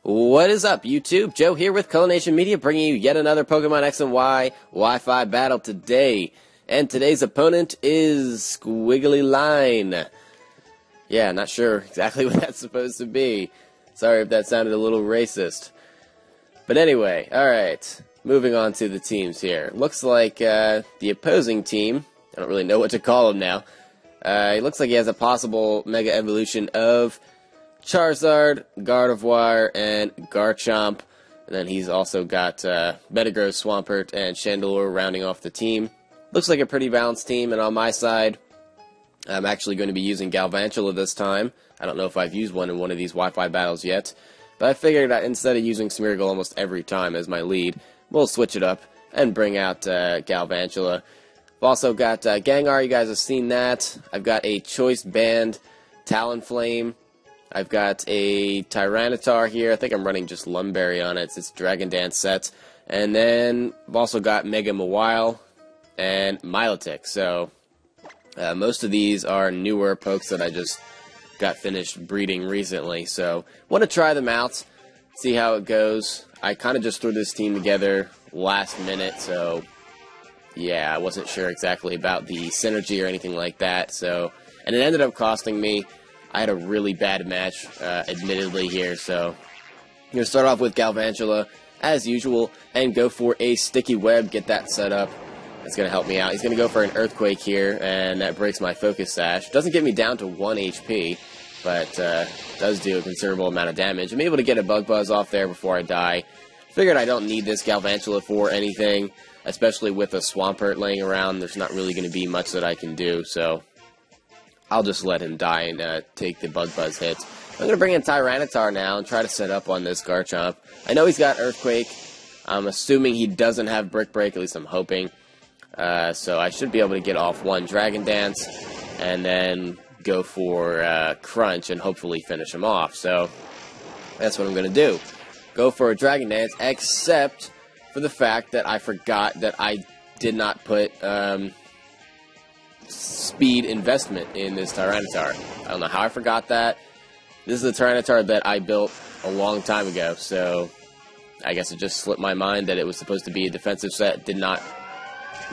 What is up, YouTube? Joe here with Culination Media, bringing you yet another Pokemon X and Y Wi-Fi battle today. And today's opponent is Squiggly Line. Yeah, not sure exactly what that's supposed to be. Sorry if that sounded a little racist. But anyway, alright. Moving on to the teams here. Looks like the opposing team, I don't really know what to call him now. It looks like he has a possible Mega Evolution of Charizard, Gardevoir, and Garchomp. And then he's also got Metagross, Swampert, and Chandelure rounding off the team. Looks like a pretty balanced team, and on my side, I'm actually going to be using Galvantula this time. I don't know if I've used one in one of these Wi-Fi battles yet, but I figured that instead of using Smeargle almost every time as my lead, we'll switch it up and bring out Galvantula. I've also got Gengar, you guys have seen that. I've got a Choice Band Talonflame. I've got a Tyranitar here. I think I'm running just Lumberry on it. It's Dragon Dance set. And then I've also got Mega Mawile and Milotic. So most of these are newer pokes that I just got finished breeding recently. So want to try them out, see how it goes. I kind of just threw this team together last minute, so yeah, I wasn't sure exactly about the synergy or anything like that. So, and it ended up costing me. I had a really bad match, admittedly, here, so I'm going to start off with Galvantula, as usual, and go for a Sticky Web, get that set up. That's going to help me out. He's going to go for an Earthquake here, and that breaks my Focus Sash. Doesn't get me down to 1 HP, but does do a considerable amount of damage. I'm able to get a Bug Buzz off there before I die. Figured I don't need this Galvantula for anything, especially with a Swampert laying around. There's not really going to be much that I can do, so I'll just let him die and take the Bug Buzz hits. I'm going to bring in Tyranitar now and try to set up on this Garchomp. I know he's got Earthquake. I'm assuming he doesn't have Brick Break, at least I'm hoping. So I should be able to get off one Dragon Dance and then go for Crunch and hopefully finish him off. So that's what I'm going to do. Go for a Dragon Dance, except for the fact that I forgot that I did not put speed investment in this Tyranitar. I don't know how I forgot that. This is a Tyranitar that I built a long time ago, so I guess it just slipped my mind that it was supposed to be a defensive set. Did not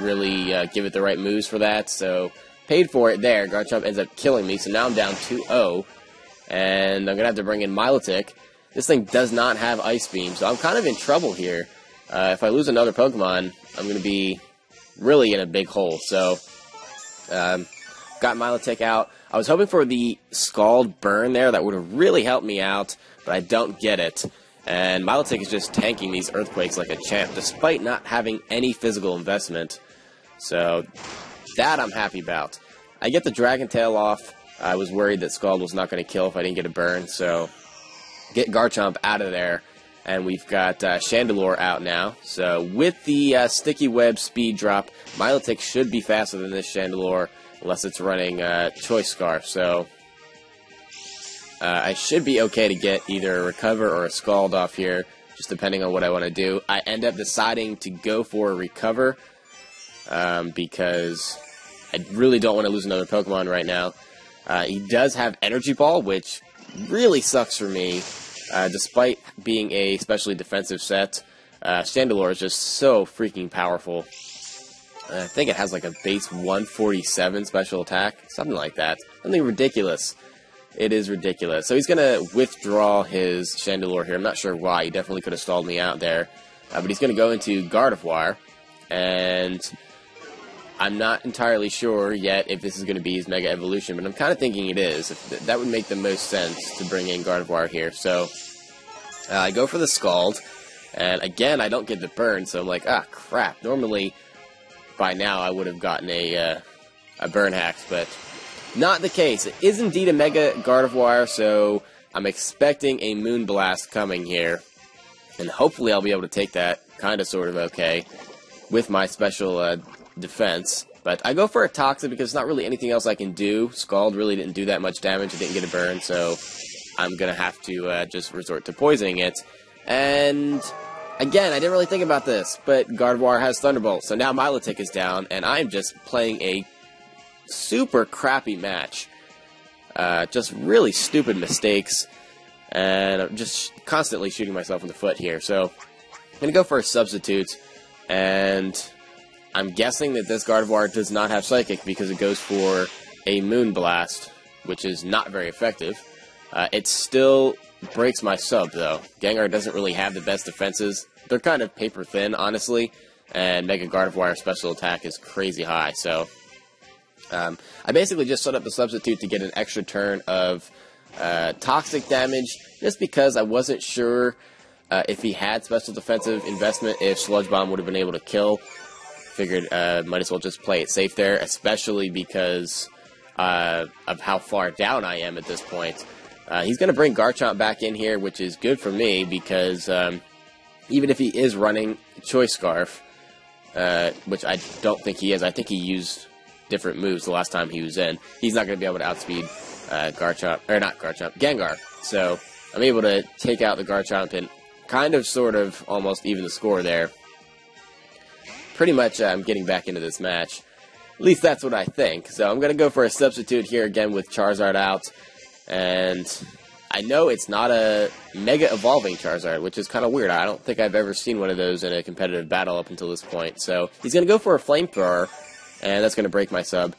really give it the right moves for that, so paid for it there. Garchomp ends up killing me, so now I'm down 2-0, and I'm going to have to bring in Milotic. This thing does not have Ice Beam, so I'm kind of in trouble here. If I lose another Pokemon, I'm going to be really in a big hole, so got Milotic out. I was hoping for the Scald Burn there. That would have really helped me out, but I don't get it. And Milotic is just tanking these Earthquakes like a champ, despite not having any physical investment. So that I'm happy about. I get the Dragon Tail off. I was worried that Scald was not going to kill if I didn't get a burn, so get Garchomp out of there. And we've got Chandelure out now. So with the Sticky Web speed drop, Milotic should be faster than this Chandelure, unless it's running Choice Scarf. So I should be okay to get either a Recover or a Scald off here, just depending on what I want to do. I end up deciding to go for a Recover, because I really don't want to lose another Pokemon right now. He does have Energy Ball, which really sucks for me. Despite being a specially defensive set, Chandelure is just so freaking powerful. I think it has like a base 147 special attack, something like that. Something ridiculous. It is ridiculous. So he's going to withdraw his Chandelure here. I'm not sure why. He definitely could have stalled me out there. But he's going to go into Gardevoir, and I'm not entirely sure yet if this is going to be his Mega Evolution, but I'm kind of thinking it is. That would make the most sense to bring in Gardevoir here. So I go for the Scald, and again, I don't get the burn, so I'm like, ah, crap. Normally, by now, I would have gotten a Burn Hax, but not the case. It is indeed a Mega Gardevoir, so I'm expecting a Moonblast coming here, and hopefully I'll be able to take that kind of sort of okay with my special defense. But I go for a Toxic because there's not really anything else I can do. Scald really didn't do that much damage. It didn't get a burn, so I'm going to have to just resort to poisoning it. And again, I didn't really think about this, but Gardevoir has Thunderbolt, so now Milotic is down, and I'm just playing a super crappy match. Just really stupid mistakes. and I'm just constantly shooting myself in the foot here. So I'm going to go for a substitute, and I'm guessing that this Gardevoir does not have Psychic because it goes for a Moonblast, which is not very effective. It still breaks my sub, though. Gengar doesn't really have the best defenses. They're kind of paper thin, honestly, and Mega Gardevoir special attack is crazy high, so I basically just set up the substitute to get an extra turn of toxic damage, just because I wasn't sure if he had special defensive investment, if Sludge Bomb would have been able to kill. Figured might as well just play it safe there, especially because of how far down I am at this point. He's going to bring Garchomp back in here, which is good for me, because even if he is running Choice Scarf, which I don't think he is, I think he used different moves the last time he was in, he's not going to be able to outspeed Garchomp, or not Garchomp, Gengar. So I'm able to take out the Garchomp and kind of, sort of, almost even the score there. Pretty much I'm getting back into this match. At least that's what I think. So I'm going to go for a substitute here again with Charizard out. And I know it's not a Mega Evolving Charizard, which is kind of weird. I don't think I've ever seen one of those in a competitive battle up until this point. So he's going to go for a Flamethrower, and that's going to break my sub.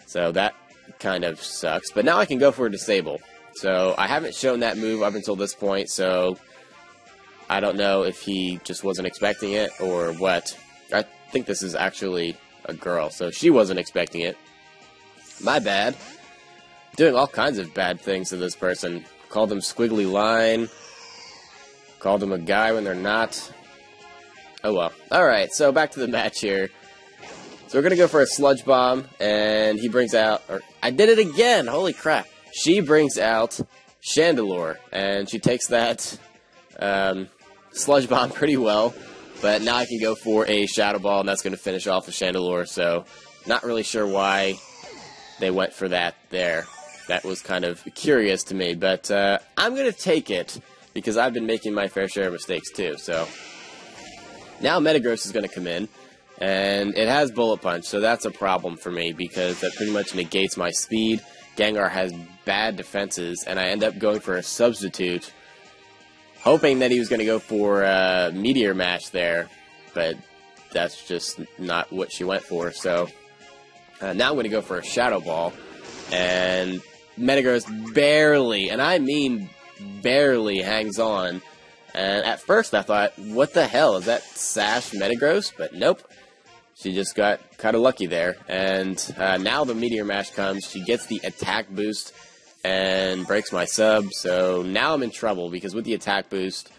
So that kind of sucks. But now I can go for a Disable. So I haven't shown that move up until this point, so I don't know if he just wasn't expecting it or what. I think this is actually a girl, so she wasn't expecting it. My bad. Doing all kinds of bad things to this person. Called them squiggly line. Called them a guy when they're not. Oh well. Alright, so back to the match here. So we're going to go for a Sludge Bomb, and he brings out... Or, I did it again! Holy crap. She brings out Chandelure, and she takes that Sludge Bomb pretty well. But now I can go for a Shadow Ball, and that's going to finish off the Chandelure, so not really sure why they went for that there. That was kind of curious to me, but I'm going to take it, because I've been making my fair share of mistakes too. So now Metagross is going to come in, and it has Bullet Punch, so that's a problem for me, because that pretty much negates my speed. Gengar has bad defenses, and I end up going for a substitute, hoping that he was going to go for a Meteor Mash there, but that's just not what she went for. So now I'm going to go for a Shadow Ball, and Metagross barely, and I mean barely, hangs on. And at first I thought, what the hell, is that Sash Metagross? But nope, she just got kind of lucky there. And now the Meteor Mash comes, she gets the attack boost, and breaks my sub, so now I'm in trouble, because with the attack boost,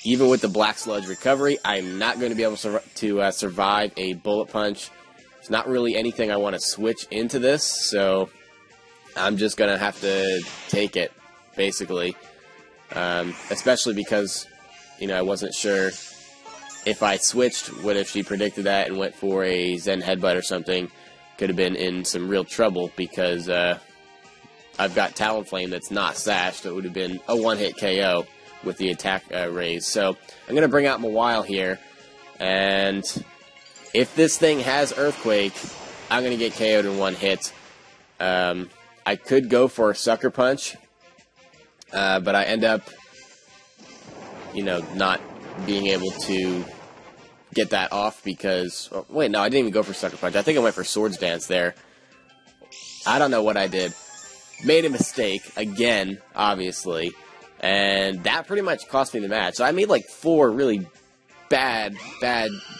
even with the Black Sludge recovery, I'm not going to be able to survive a Bullet Punch. It's not really anything I want to switch into this, so I'm just going to have to take it, basically. Especially because, you know, I wasn't sure if I switched, what if she predicted that and went for a Zen Headbutt or something. Could have been in some real trouble, because I've got Talonflame that's not sashed, so it would have been a one-hit KO with the attack raise. So I'm going to bring out Mawile here, and if this thing has Earthquake, I'm going to get KO'd in one hit. I could go for a Sucker Punch, but I end up, you know, not being able to get that off because... Oh, wait, no, I didn't even go for Sucker Punch. I think I went for Swords Dance there. I don't know what I did. Made a mistake, again, obviously, and that pretty much cost me the match. So I made like 4 really bad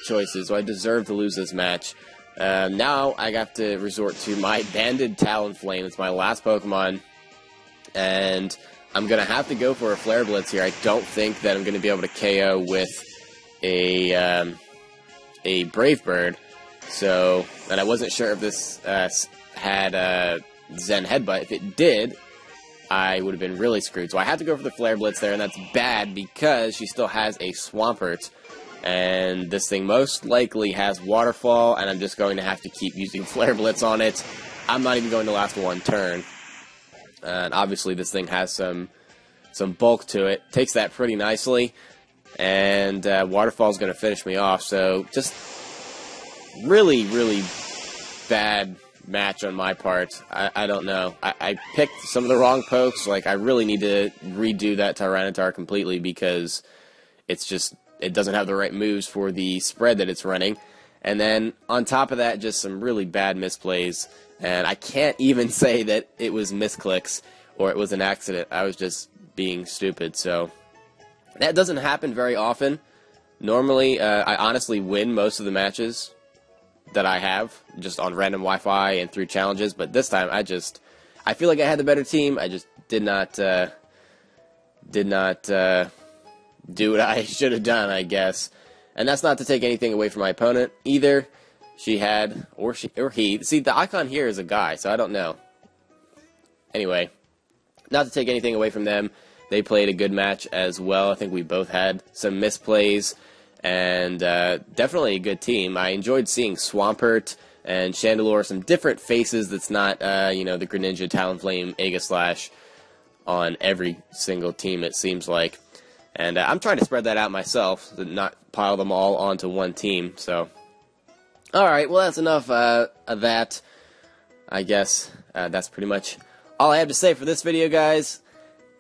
choices, so I deserve to lose this match. Now I have to resort to my Banded Talonflame. It's my last Pokemon, and I'm going to have to go for a Flare Blitz here. I don't think that I'm going to be able to KO with a Brave Bird, so, and I wasn't sure if this had Zen Headbutt. If it did, I would have been really screwed. So I had to go for the Flare Blitz there, and that's bad because she still has a Swampert. And this thing most likely has Waterfall, and I'm just going to have to keep using Flare Blitz on it. I'm not even going to last one turn. And obviously this thing has some bulk to it. Takes that pretty nicely. And Waterfall is going to finish me off. So just really, really bad match on my part. I don't know. I picked some of the wrong pokes. Like, I really need to redo that Tyranitar completely because it's just, it doesn't have the right moves for the spread that it's running. And then, on top of that, just some really bad misplays. And I can't even say that it was misclicks or it was an accident. I was just being stupid. So, that doesn't happen very often. Normally, I honestly win most of the matches that I have, just on random Wi-Fi and through challenges, but this time I feel like I had the better team. I just did not do what I should have done, I guess. And that's not to take anything away from my opponent either. She had, or he. See, the icon here is a guy, so I don't know. Anyway, not to take anything away from them. They played a good match as well. I think we both had some misplays. And definitely a good team. I enjoyed seeing Swampert and Chandelure, some different faces that's not, you know, the Greninja, Talonflame, Aegislash on every single team, it seems like. And I'm trying to spread that out myself, to not pile them all onto one team. So, alright, well, that's enough of that. I guess that's pretty much all I have to say for this video, guys.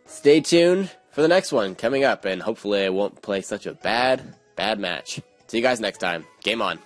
Stay tuned for the next one coming up, and hopefully I won't play such a bad match. See you guys next time. Game on.